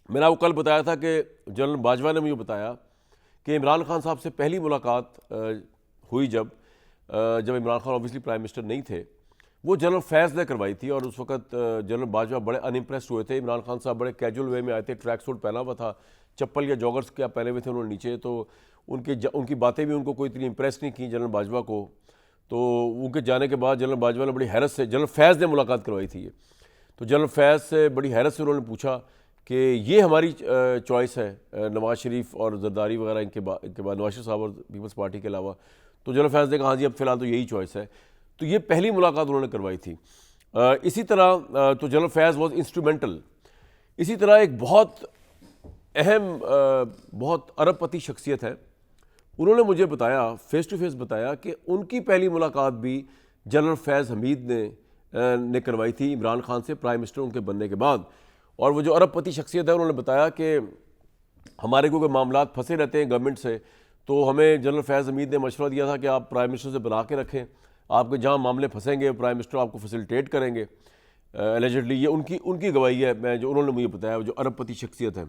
मैंने आपको कल बताया था कि जनरल बाजवा ने मुझे बताया कि इमरान खान साहब से पहली मुलाकात हुई जब Imran Khan obviously prime minister नहीं थे, वो जनरल फैज़ ने करवाई थी। और उस वक्त जनरल बाजवा बड़े अनइम्प्रेस्ड हुए थे। इमरान खान साहब बड़े कैजुअल वे में आए थे, ट्रैक सूट पहना हुआ था, चप्पल या जॉगर्स क्या पहने हुए थे उन्होंने नीचे। तो उनकी बातें भी उनको कोई इतनी इम्प्रेस नहीं की जनरल बाजवा को। तो उनके जाने के बाद जनरल बाजवा ने बड़ी हैरत से, जनरल फैज़ ने मुलाकात करवाई थी ये, तो जनरल फैज़ से बड़ी हैरत से उन्होंने पूछा कि ये हमारी चॉइस है, नवाज़ शरीफ और जरदारी वगैरह इनके बाद नवाज शरीफ साहब और पीपल्स पार्टी के अलावा। तो जनरल फैज़ ने कहा हाँ जी अब फ़िलहाल तो यही चॉइस है। तो ये पहली मुलाकात उन्होंने करवाई थी। इसी तरह तो जनरल फैज़ वॉज इंस्ट्रूमेंटल। इसी तरह एक बहुत अहम बहुत अरबपति शख्सियत है, उन्होंने मुझे बताया, फेस टू फेस बताया कि उनकी पहली मुलाकात भी जनरल फैज़ हमीद ने करवाई थी इमरान खान से प्राइम मिनिस्टर उनके बनने के बाद। और वो जो अरबपति शख्सियत है उन्होंने बताया कि हमारे को कोई मामलात फंसे रहते हैं गवर्नमेंट से, तो हमें जनरल फैज़ हमीद ने मशवरा दिया था कि आप प्राइम मिनिस्टर से बना के रखें, आपके जहाँ मामले फंसेंगे प्राइम मिनिस्टर आपको फैसिलिटेट करेंगे। एलिजिडली ये उनकी उनकी गवाही है, मैं जो उन्होंने मुझे बताया, जो अरबपति शख्सियत है।